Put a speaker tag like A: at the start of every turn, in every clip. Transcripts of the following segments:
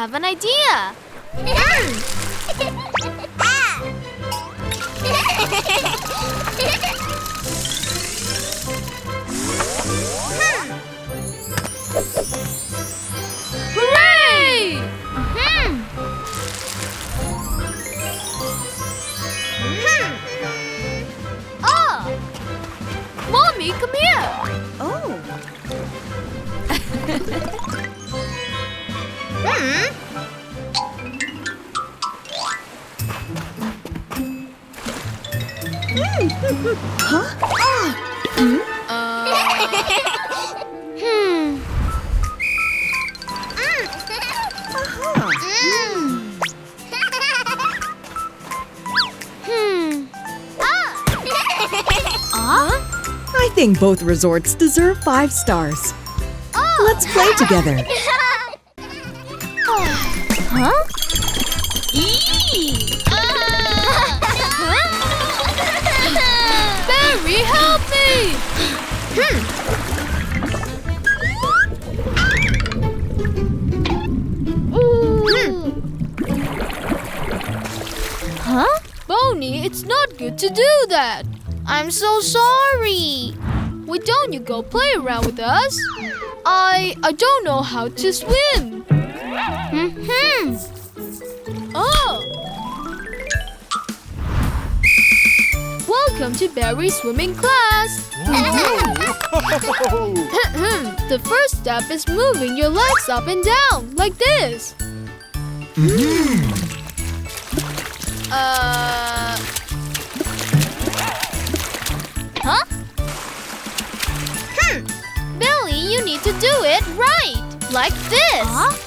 A: have an idea. Hooray! Mommy, come here.
B: Oh.
A: Huh?
B: I think both resorts deserve 5 stars. Let's play together.
A: Huh? Bearee, help me! Huh? Bonnie, it's not good to do that. I'm so sorry. Why don't you go play around with us? I don't know how to swim. Oh! Welcome to Bearee swimming class. The first step is moving your legs up and down like this. Huh? Billy, you need to do it right, like this.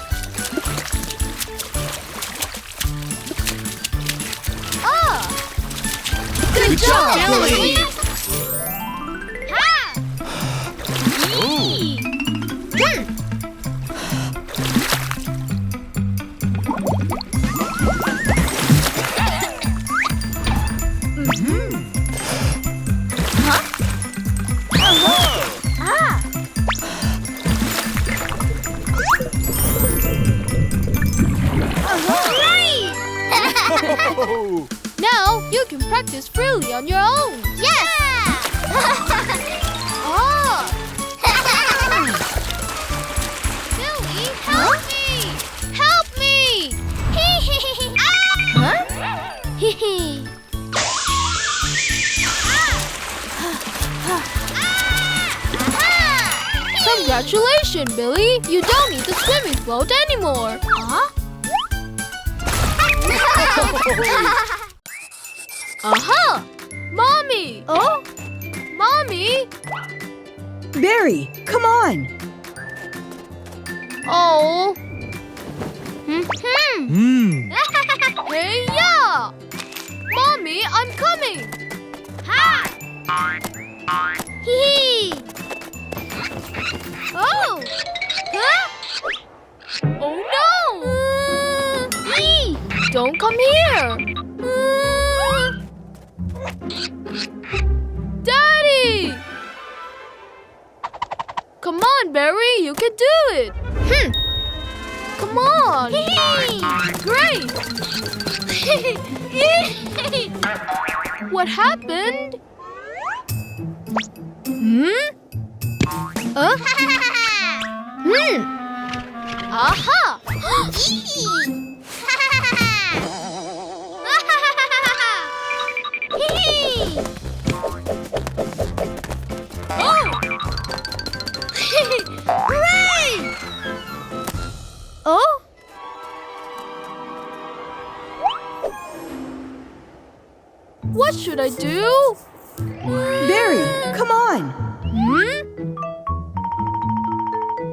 A: Good job, Billy! Ha! Yee! Now you can practice freely on your own. Yes! Billy, help me! Help me! Congratulations, Billy! You don't need the swimming float anymore. Aha! Mommy! Oh? Mommy!
B: Bearee, come on.
A: Oh. Hey, yeah! Mommy, I'm coming! Ha! Hee! Oh! Huh? Oh no! Don't come here! Daddy! Come on, Bearee, you can do it! Come on! Great! What happened? Aha! Hooray! Oh? What should I do?
B: Bearee, come on.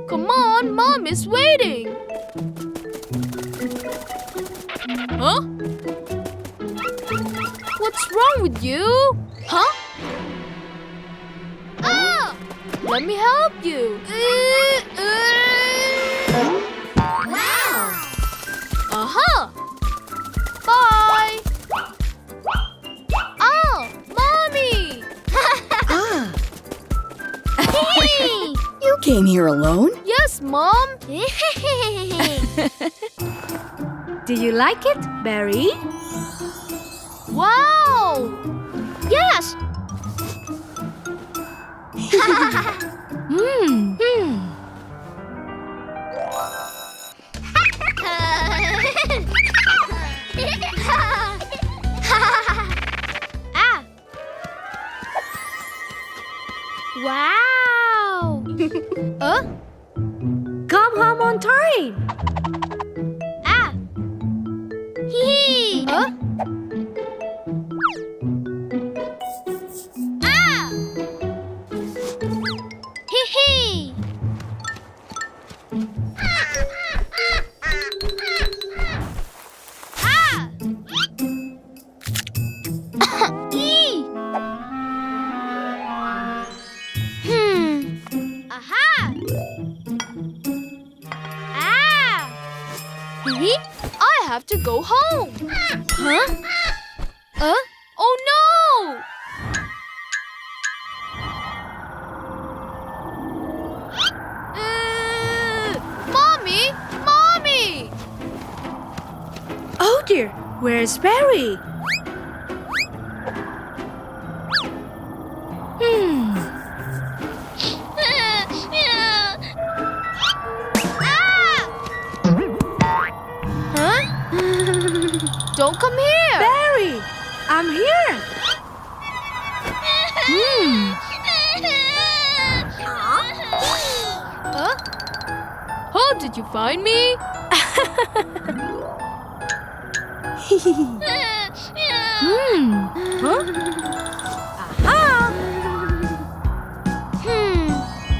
A: Come on, Mom is waiting. Huh? What's wrong with you? Huh? Let me help you. Wow! Aha! Bye!
B: came here alone?
A: Yes, Mom.
C: Do you like it, Bearee?
A: Wow! Yes! Ah! Wow!
C: Come home on time.
A: Ah! Hee! Ah! Hee hee! Ah! Ee! Aha! Ah! Hee! I have to go home. Huh? Oh no! Mommy! Mommy!
C: Oh dear, where's Bearee?
A: Huh? Don't come here!
C: Bearee, I'm here.
A: Huh? How did you find me?
C: Aha!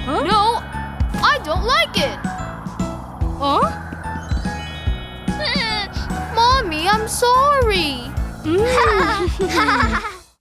A: No, I don't like it.
C: Huh?
A: Mommy, I'm sorry.